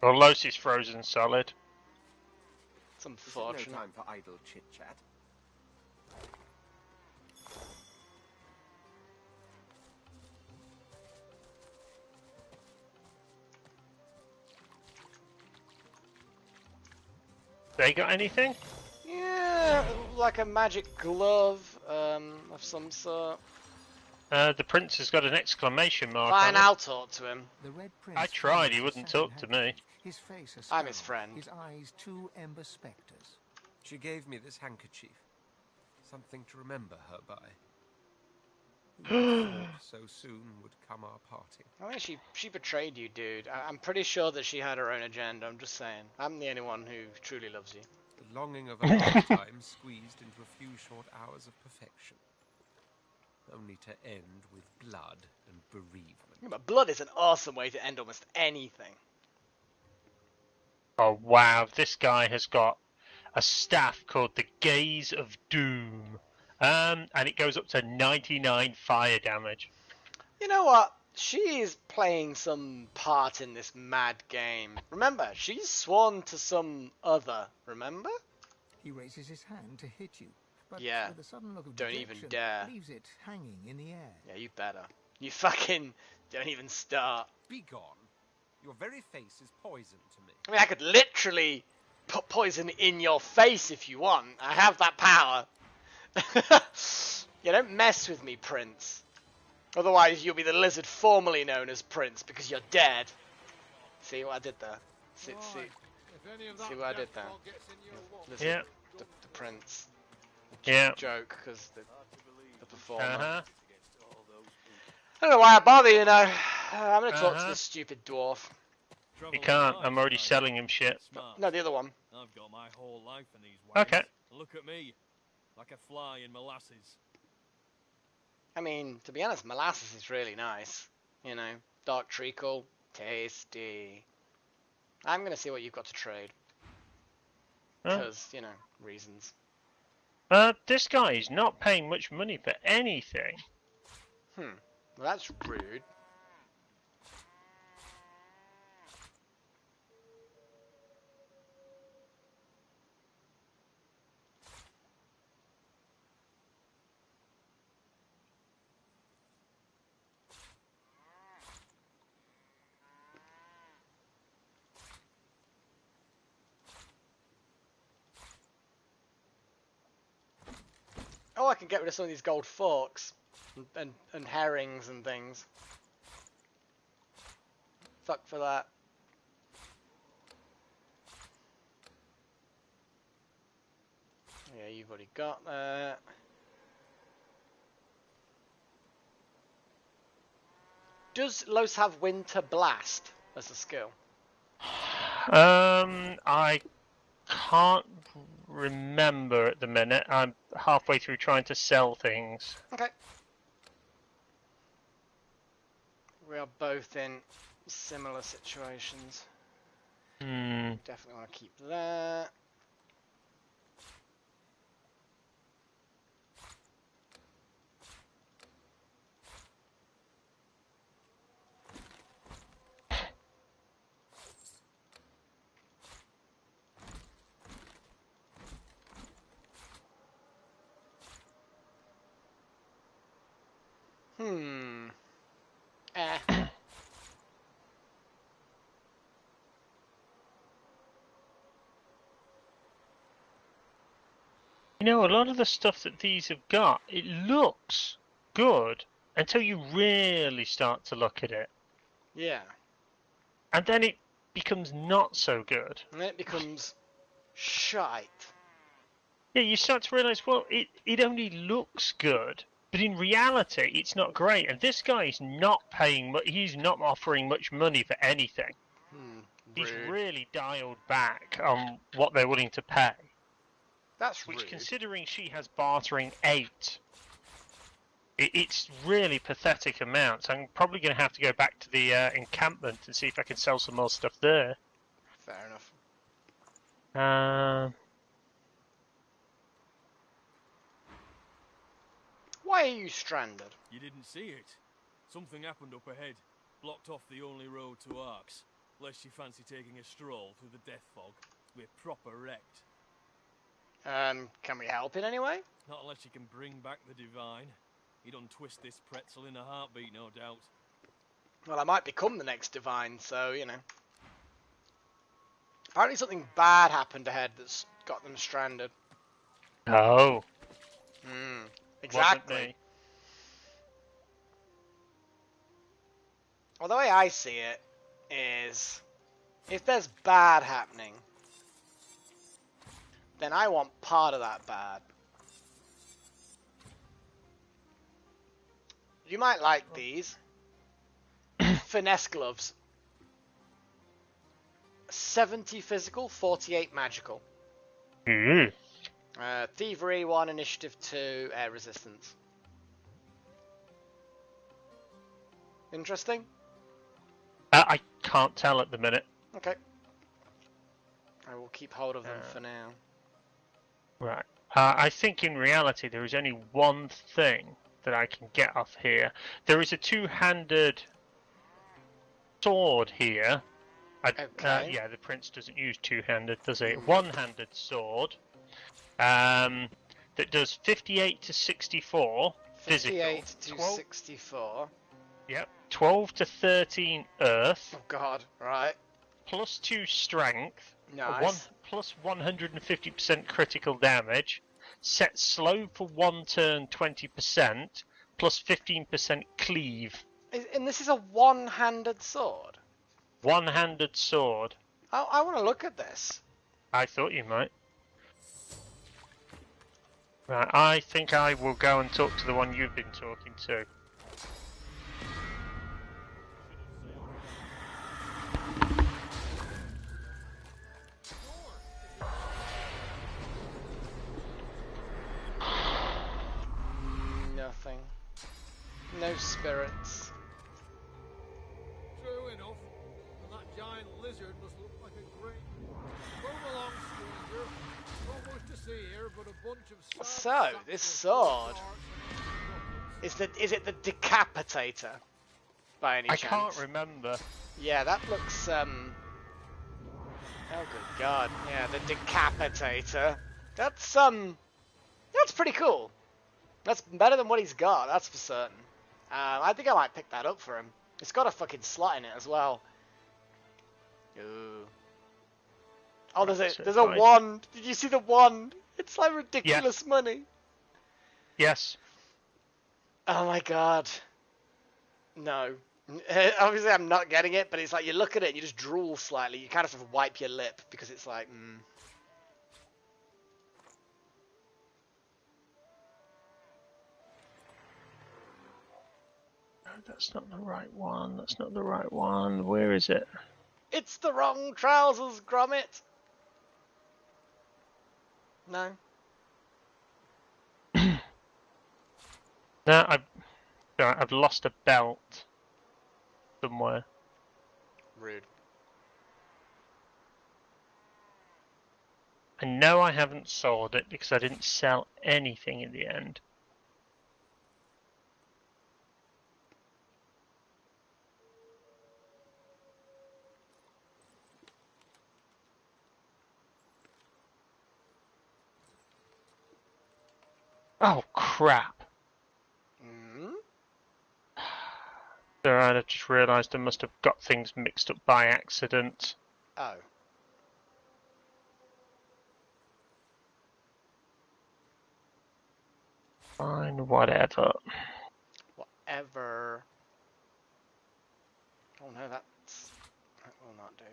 Well, Los is frozen solid. It's unfortunate. No time for idle chit-chat. They got anything? Yeah, like a magic glove of some sort. The prince has got an exclamation mark Fine, on it. I'll talk to him. The Red Prince I tried, he fingers wouldn't the satin talk to me. handkerchief, His face a I'm his scowl, friend. His eyes two ember spectres. She gave me this handkerchief. Something to remember her by. Who would have thought so soon would come our parting? I mean, she betrayed you, dude. I'm pretty sure that she had her own agenda. I'm just saying. I'm the only one who truly loves you. The longing of a lifetime squeezed into a few short hours of perfection. Only to end with blood and bereavement. Yeah, but blood is an awesome way to end almost anything. Oh wow, this guy has got a staff called the Gaze of Doom. And it goes up to 99 fire damage. You know what? She is playing some part in this mad game. Remember, she's sworn to some other, remember? He raises his hand to hit you, but Yeah, with a sudden look of don't even dejection, dare. leaves it hanging in the air. Yeah, you better. You fucking don't even start. Be gone. Your very face is poison to me. I mean, I could literally put poison in your face if you want. I have that power. Yeah, don't mess with me, Prince. Otherwise, you'll be the lizard formerly known as Prince because you're dead. See what I did there? See what I did there? Lizard, Yeah. The Prince. Yeah. Joke, because the performer. Uh-huh. I don't know why I bother, you know. I'm going to talk to this stupid dwarf. You can't, I'm already selling him shit. No, the other one. I've got my whole life in these ways. Okay. Look at me, like a fly in molasses. I mean, to be honest, molasses is really nice. You know, dark treacle, tasty. I'm going to see what you've got to trade. Because, you know, reasons. This guy is not paying much money for anything. Well, that's rude. Oh, I can get rid of some of these gold forks and herrings and things. Fuck for that. Yeah, you've already got that. Does Los have Winter Blast as a skill? I can't remember at the minute. I'm halfway through trying to sell things. Okay. We are both in similar situations. Definitely want to keep that. You know, a lot of the stuff that these have got, it looks good until you really start to look at it. Yeah. And then it becomes not so good. And then it becomes shite. Yeah, you start to realise, well, it only looks good, but in reality, it's not great. And this guy is not paying he's not offering much money for anything. He's really dialed back on what they're willing to pay. That's Which, rude. considering she has bartering 8, it's really pathetic amounts. I'm probably going to have to go back to the encampment and see if I can sell some more stuff there. Fair enough. Why are you stranded? You didn't see it. Something happened up ahead. Blocked off the only road to Arx. Lest you fancy taking a stroll through the death fog. We're proper wrecked. Can we help in any way? Not unless you can bring back the divine. He'd untwist this pretzel in a heartbeat, no doubt. Well, I might become the next divine, so, you know. Apparently something bad happened ahead that's got them stranded. Oh. Exactly. Wasn't me. Well, the way I see it is, if there's bad happening, then I want part of that bad. You might like these. Finesse gloves. 70 physical, 48 magical. Thievery 1, initiative 2, air resistance. Interesting? I can't tell at the minute. Okay. I will keep hold of them for now. Right. I think in reality there is only one thing that I can get off here. There is a two-handed sword here. Okay. Yeah, the prince doesn't use two-handed, does he? One-handed sword. That does 58 to 64 physical. 58 to 64. Yep. 12 to 13 earth. Oh god, right. Plus 2 strength. Nice. Plus 150% critical damage. Set slow for 1 turn 20%. Plus 15% cleave. And this is a one-handed sword? One-handed sword. I want to look at this. I thought you might. Right, I think I will go and talk to the one you've been talking to. Nothing. No spirits. True enough. And that giant lizard must look like a great... Come along, stranger. Not much to see here, but a bunch of... So, this sword... Is it the Decapitator? By any chance? I can't remember. Yeah, that looks, Oh, good god. Yeah, the Decapitator. That's pretty cool. That's better than what he's got, that's for certain. I think I might pick that up for him. It's got a fucking slot in it as well. Ooh. Oh, there's a wand. Did you see the wand? It's like ridiculous money. Yes. Oh my god. No. Obviously I'm not getting it, but it's like you look at it and you just drool slightly. You kind of have to wipe your lip because it's like, No, that's not the right one. That's not the right one. Where is it? It's the wrong trousers, Gromit. No. No, I've lost a belt somewhere. Rude. I know I haven't sold it because I didn't sell anything in the end. Oh crap. Alright, I've just realised I must have got things mixed up by accident. Oh. Fine, whatever. Whatever. Oh no, that will not do.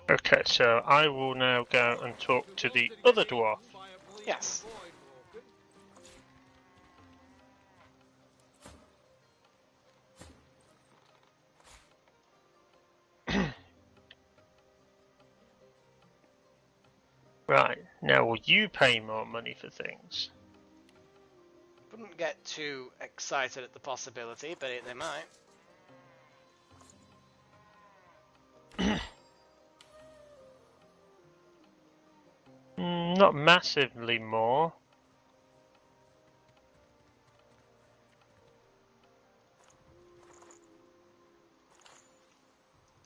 Okay, so I will now go and talk to the other dwarf. Yes. Right, now will you pay more money for things? Wouldn't get too excited at the possibility, but they might. Not massively more.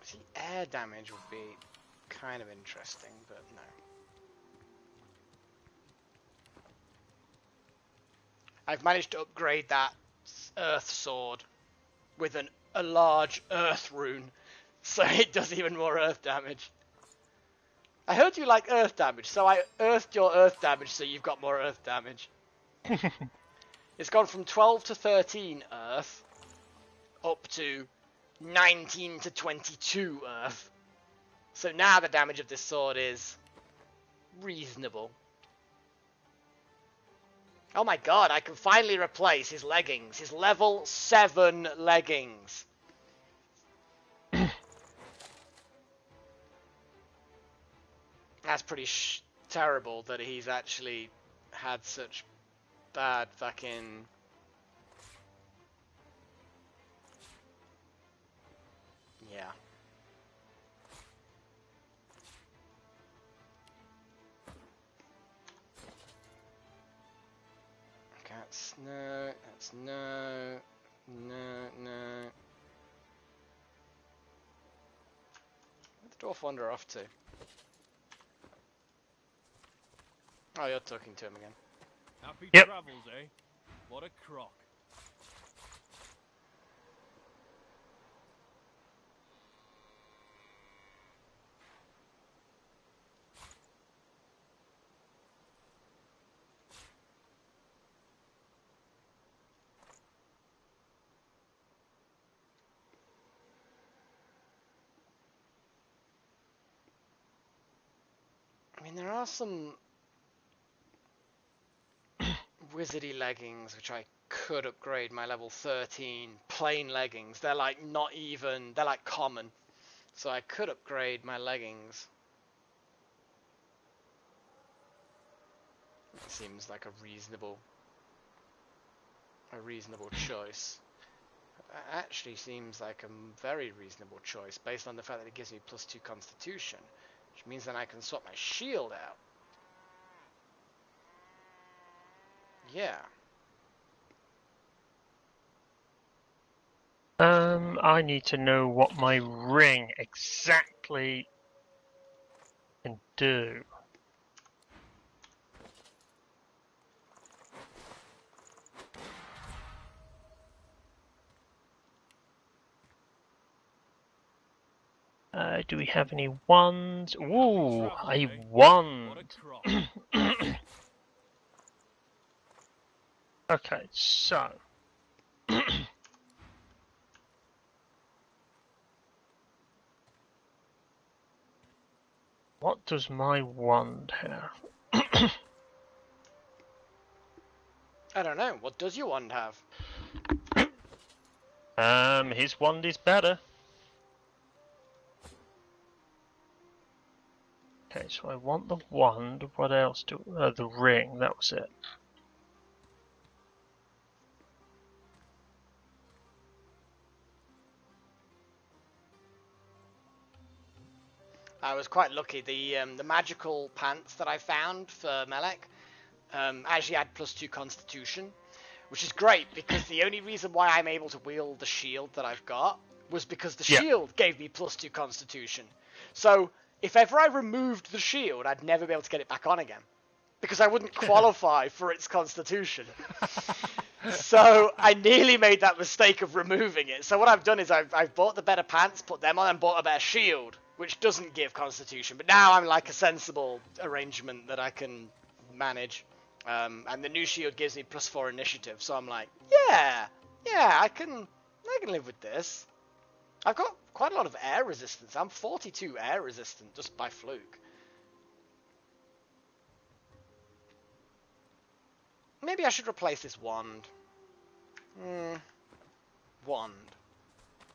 See, air damage would be kind of interesting, but no. I've managed to upgrade that earth sword with a large earth rune, so it does even more earth damage. I heard you like earth damage, so I earthed your earth damage so you've got more earth damage. It's gone from 12 to 13 earth up to 19 to 22 earth. So now the damage of this sword is reasonable. Oh my god, I can finally replace his leggings. His level 7 leggings. That's pretty terrible that he's actually had such bad fucking... Yeah. That's no, that's no, no. Where'd the dwarf wander off to? Oh, you're talking to him again. Happy Yep. travels, eh? What a crock. I mean, there are some wizardy leggings which I could upgrade my level 13 plain leggings. They're like not even, they're like common. So I could upgrade my leggings. It seems like a reasonable choice. It actually seems like a very reasonable choice based on the fact that it gives me +2 constitution, which means then I can swap my shield out. Yeah. I need to know what my ring exactly can do. Do we have any wands? Ooh, a wand. What a crock. Okay, so what does my wand have? I don't know. What does your wand have? His wand is better. Okay, so I want the wand. What else do? The ring. That was it. I was quite lucky. The magical pants that I found for Melek actually had +2 constitution, which is great because the only reason why I'm able to wield the shield that I've got was because the shield gave me +2 constitution. So if ever I removed the shield, I'd never be able to get it back on again because I wouldn't qualify for its constitution. So I nearly made that mistake of removing it. So what I've done is I've bought the better pants, put them on, and bought a better shield, which doesn't give constitution. But now I'm like a sensible arrangement that I can manage. And the new shield gives me +4 initiative. So I'm like, yeah, I can live with this. I've got quite a lot of air resistance. I'm 42 air resistant just by fluke. Maybe I should replace this wand. Wand.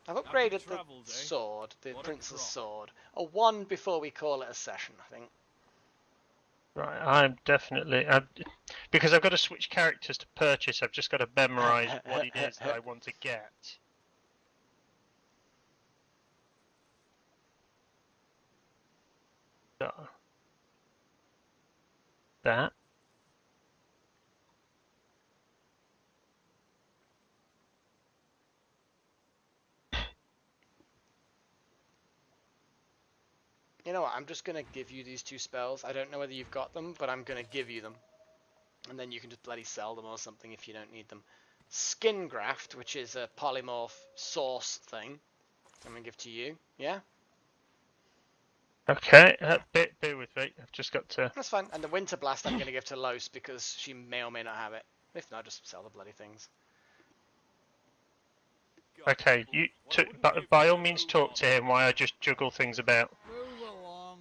I've upgraded the sword, the prince's sword. A wand before we call it a session, I think. Right, because I've got to switch characters to purchase. I've just got to memorize what it is that I want to get. So, that. You know what, I'm just going to give you these 2 spells. I don't know whether you've got them, but I'm going to give you them. And then you can just bloody sell them or something if you don't need them. Skin Graft, which is a polymorph source thing, I'm going to give to you. Yeah? Okay, bear with me. I've just got to... That's fine. And the Winter Blast I'm going to give to Los because she may or may not have it. If not, just sell the bloody things. Okay, by all means talk to him while I just juggle things about. Move along.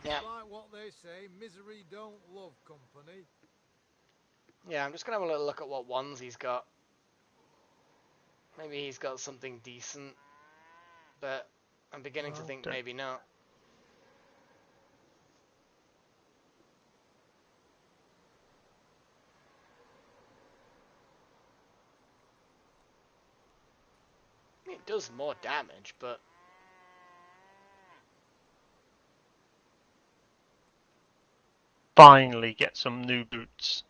Yeah. Like what they say, misery don't love company. Yeah, I'm just going to have a little look at what ones he's got. Maybe he's got something decent. But I'm beginning to think maybe not. It does more damage, but... Finally get some new boots.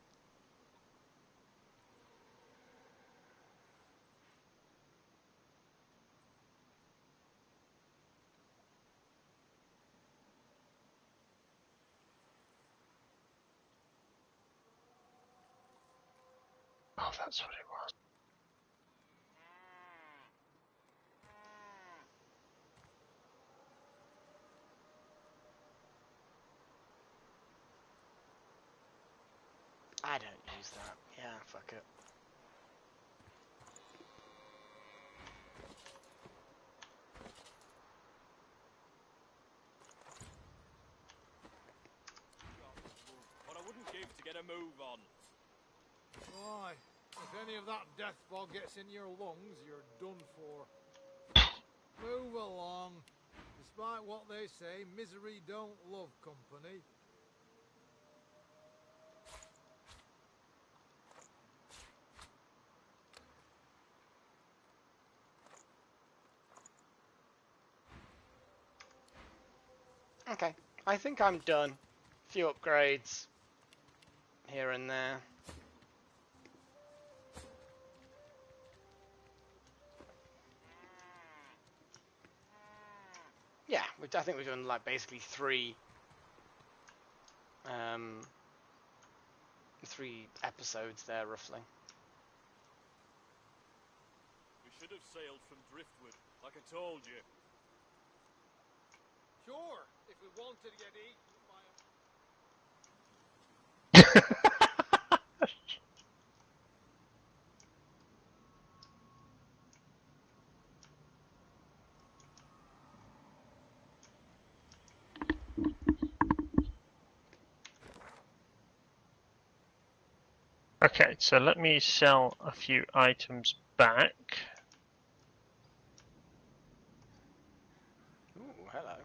Oh, that's what it was. I don't use that. Yeah, fuck it. What I wouldn't give to get a move on. Why? If any of that death fog gets in your lungs, you're done for. Move along. Despite what they say, misery don't love company. Okay, I think I'm done. Few upgrades here and there. Yeah, I think we've done like basically 3 episodes there roughly. We should have sailed from Driftwood, like I told you. Sure, if we wanted to get eaten by a... Okay, so let me sell a few items back. Ooh, hello.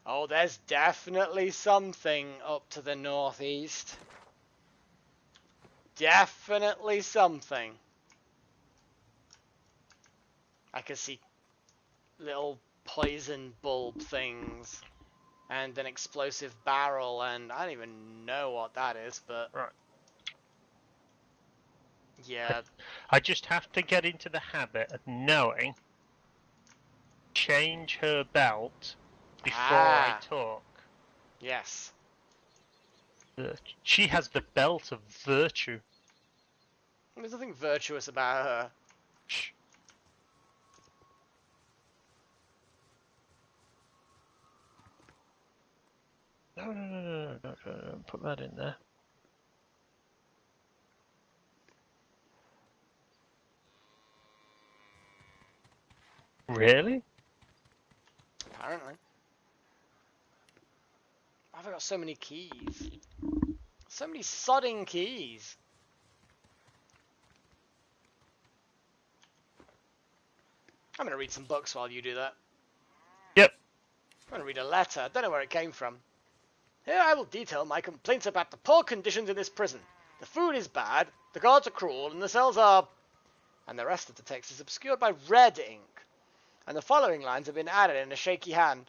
Oh, there's definitely something up to the northeast. Definitely something. I can see little poison bulb things and an explosive barrel, and I don't even know what that is, but Right. yeah. I just have to get into the habit of knowing, change her belt before I talk. Yes. She has the belt of virtue. There's nothing virtuous about her. Shh. No, don't put that in there. Really? Apparently. I've got so many keys. So many sodding keys. I'm gonna read some books while you do that. Yep. I'm going to read a letter. I don't know where it came from. Here I will detail my complaints about the poor conditions in this prison. The food is bad, the guards are cruel, and the cells are... And the rest of the text is obscured by red ink. And the following lines have been added in a shaky hand.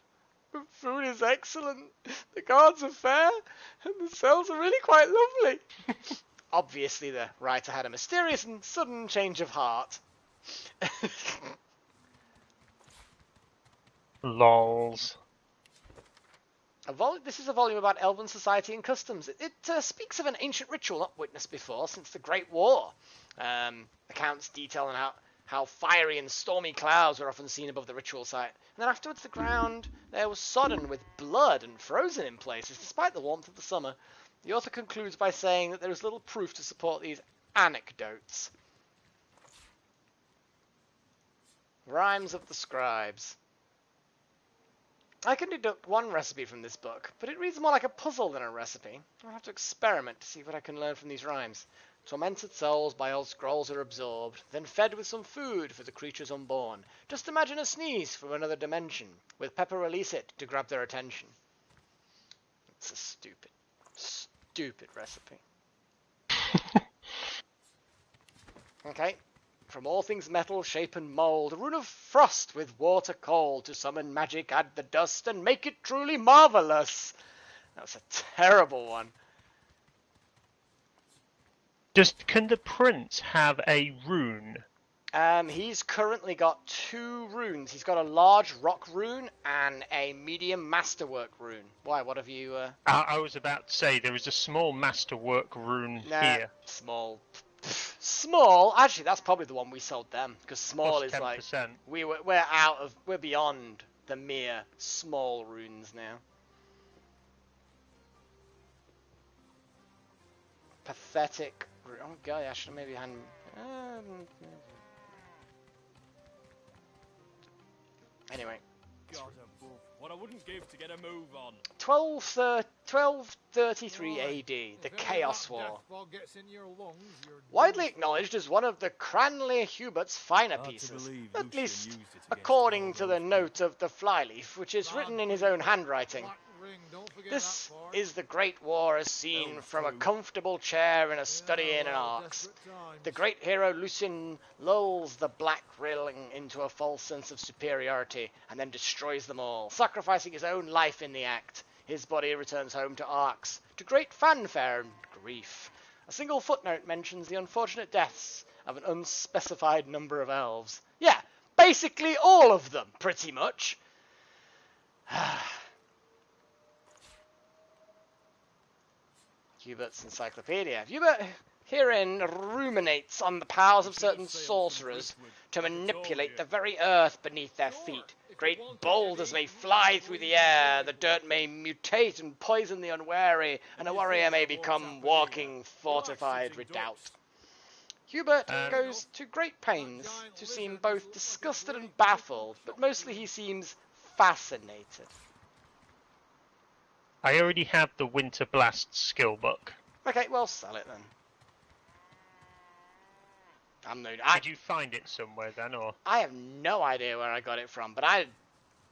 The food is excellent, the guards are fair, and the cells are really quite lovely. Obviously the writer had a mysterious and sudden change of heart. Lols. This is a volume about elven society and customs. It speaks of an ancient ritual not witnessed before since the Great War. Accounts detail on how fiery and stormy clouds were often seen above the ritual site. And then afterwards the ground there was sodden with blood and frozen in places, despite the warmth of the summer. The author concludes by saying that there is little proof to support these anecdotes. Rhymes of the Scribes. I can deduct one recipe from this book, but it reads more like a puzzle than a recipe. I'll have to experiment to see what I can learn from these rhymes. Tormented souls by old scrolls are absorbed, then fed with some food for the creatures unborn. Just imagine a sneeze from another dimension, with pepper release it to grab their attention. It's a stupid recipe. Okay. From all things metal, shape and mould, a rune of frost with water cold, to summon magic, add the dust, and make it truly marvellous. That's a terrible one. Can the prince have a rune? He's currently got 2 runes. He's got a large rock rune and a medium masterwork rune. Why, what have you... I was about to say, there is a small masterwork rune here. Small. Small? Actually, that's probably the one we sold them, because small Plus is 10%. like... We're beyond the mere small runes now. Pathetic... Oh god, I should maybe hand... Anyway. God above, what I wouldn't give to get a move on. 1233 AD, the Chaos War. Widely acknowledged as one of the Cranley Hubert's finer pieces, at least according to the note of the flyleaf, which is written in his own handwriting. This is the Great War as seen from a comfortable chair in a study in an arx. The great hero Lucian lulls the black ring into a false sense of superiority and then destroys them all, sacrificing his own life in the act. His body returns home to Arx, to great fanfare and grief. A single footnote mentions the unfortunate deaths of an unspecified number of elves. Yeah, basically all of them, pretty much. Hubert's Encyclopedia. Hubert herein ruminates on the powers of certain sorcerers to manipulate the very earth beneath their feet. Great boulders may fly through the air, the dirt may mutate and poison the unwary, and a warrior may become walking fortified redoubt. Hubert goes to great pains to seem both disgusted and baffled, but mostly he seems fascinated. I already have the Winter Blast skill book. Okay, well, sell it then. Did you find it somewhere then, or? I have no idea where I got it from, but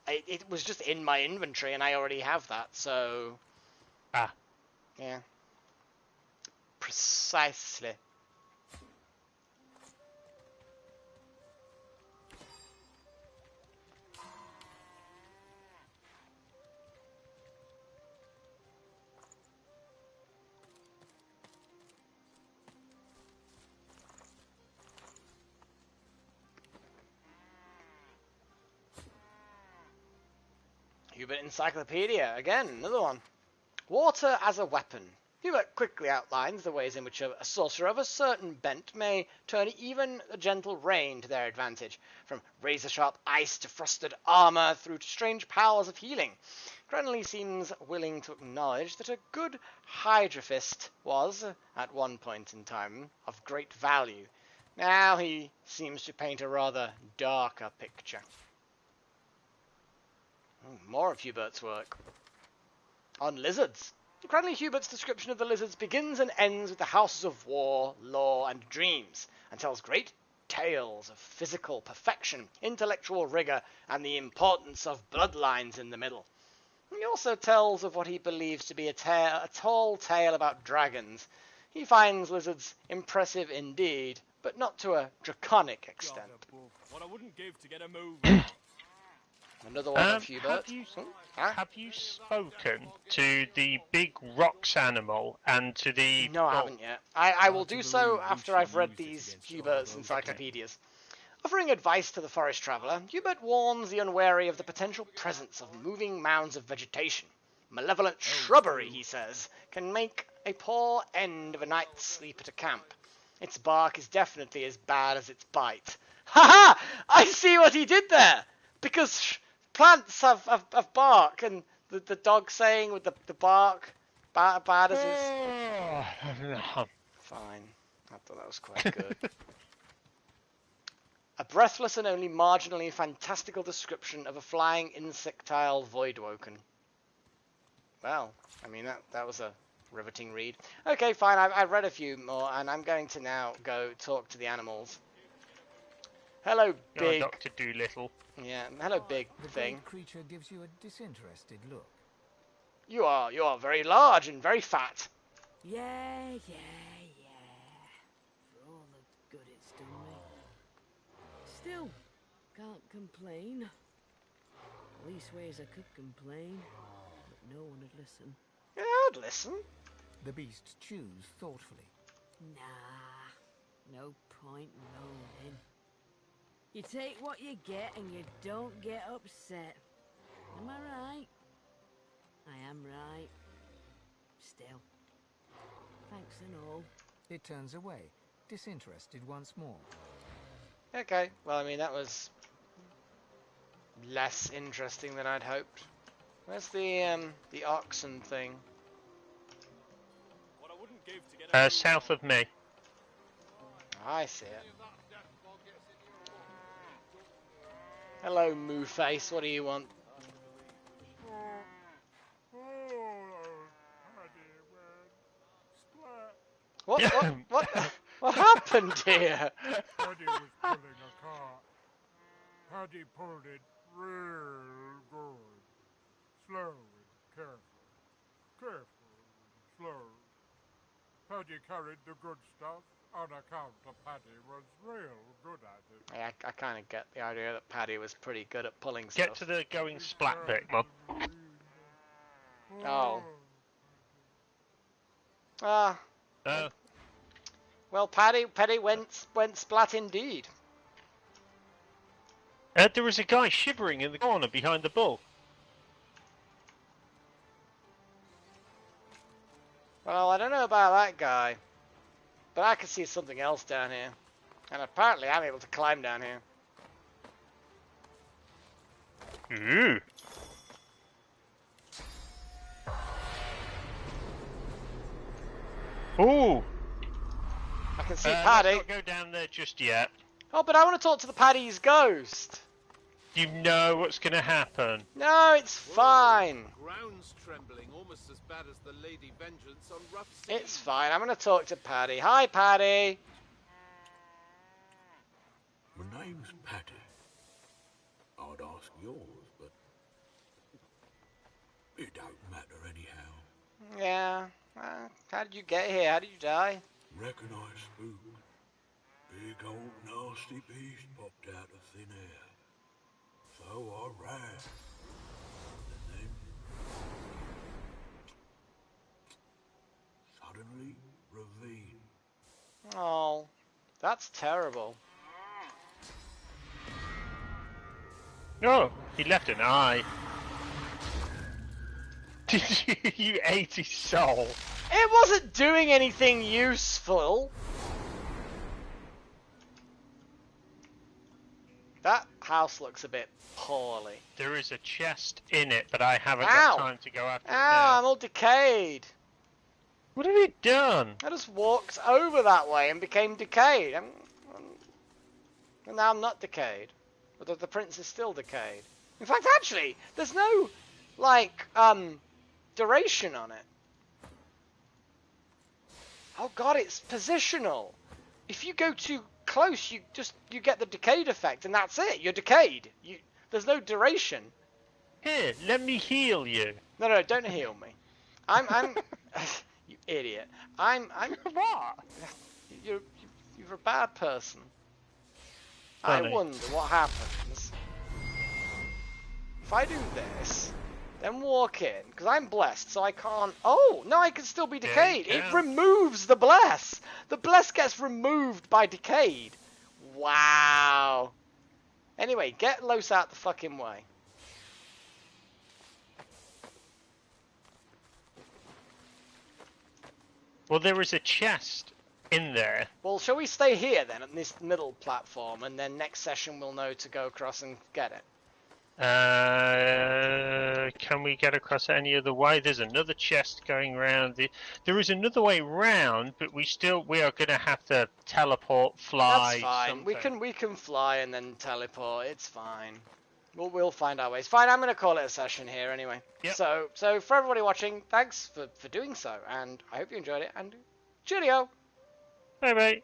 it was just in my inventory, and I already have that, so... Ah. Yeah. Precisely. Hubert Encyclopedia, again, another one. Water as a weapon. Hubert quickly outlines the ways in which a sorcerer of a certain bent may turn even a gentle rain to their advantage, from razor-sharp ice to frosted armor through to strange powers of healing. Cranley seems willing to acknowledge that a good Hydrophist was, at one point in time, of great value. Now he seems to paint a rather darker picture. More of Hubert's work. On lizards. Cranley Hubert's description of the lizards begins and ends with the houses of war, law, and dreams, and tells great tales of physical perfection, intellectual rigor, and the importance of bloodlines in the middle. He also tells of what he believes to be a tall tale about dragons. He finds lizards impressive indeed, but not to a draconic extent. What I wouldn't give to get a move. Another one of Hubert. Have you spoken to the big rocks animal and to the... No, I haven't yet. I will do so after I've read these Hubert's encyclopedias. Offering advice to the forest traveller, Hubert warns the unwary of the potential presence of moving mounds of vegetation. Malevolent shrubbery, he says, can make a poor end of a night's sleep at a camp. Its bark is definitely as bad as its bite. Ha ha! I see what he did there! Because plants have bark, and the dog saying with the bark, bad as his... Fine. I thought that was quite good. A breathless and only marginally fantastical description of a flying insectile voidwoken. Well, I mean, that was a riveting read. Okay, fine, I've read a few more, and I'm going to now go talk to the animals. Hello, big... Oh, Dr. Doolittle. Yeah, hello, big thing. The creature gives you a disinterested look. You are very large and very fat. Yeah. For all the good it's done me. Still, can't complain. Leastways I could complain, but no one would listen. Yeah, I'd listen. The beast chews thoughtfully. Nah, no point moaning. You take what you get and you don't get upset. Am I right? I am right. Still, thanks and all. It turns away, disinterested once more. Okay, well, I mean, that was less interesting than I'd hoped. Where's the oxen thing? What I wouldn't give to get a South of me. I see it. Hello, Moo Face. What do you want? What happened here? Paddy was pulling a cart. Paddy pulled it real good. Slow and careful. And slow. Paddy carried the good stuff on account of Paddy was real good at it. Yeah, I kind of get the idea that Paddy was pretty good at pulling Get stuff. to the going splat bit, Mum. Oh. Well, Paddy went splat indeed. There was a guy shivering in the corner behind the bull. Well, I don't know about that guy, but I can see something else down here. And apparently I'm able to climb down here. Ooh. Ooh. I can see Paddy. Let's not go down there just yet. Oh, but I want to talk to the Paddy's ghost. You know what's going to happen. No, it's fine. Ground's trembling, almost as bad as the Lady Vengeance on rough seas. It's fine. I'm going to talk to Paddy. Hi, Paddy. My name's Paddy. I'd ask yours, but it don't matter anyhow. Yeah. How did you get here? How did you die? Reckon I spooked. Big old nasty beast popped out of thin air. So I ran. And then suddenly ravine. Oh, that's terrible. Oh, he left an eye. You ate his soul. It wasn't doing anything useful. That house looks a bit poorly. There is a chest in it, but I haven't Ow. got time to go after it Ow, now. I'm all decayed. What have you done? I just walked over that way and became decayed. And now I'm not decayed. But the prince is still decayed. In fact, actually, there's no, like, duration on it. Oh god, it's positional. If you go too close, you get the decayed effect, and that's it. You're decayed. There's no duration. Here, let me heal you. No, don't heal me. I'm you idiot. I'm What? you're a bad person. I Funny. wonder what happens if I do this, then walk in, because I'm blessed, so I can't... Oh, no, I can still be decayed. It removes the bless. The bless gets removed by decayed. Wow. Anyway, get Los out the fucking way. Well, there is a chest in there. Well, shall we stay here then, at this middle platform, and then next session we'll know to go across and get it? Can we get across any other way? There's another chest going round. There is another way round, but we are going to have to teleport, fly. That's fine. Something. We can fly and then teleport. It's fine. We'll find our ways. Fine. I'm going to call it a session here anyway. Yep. So for everybody watching, thanks for doing so, and I hope you enjoyed it. And cheerio. Bye bye.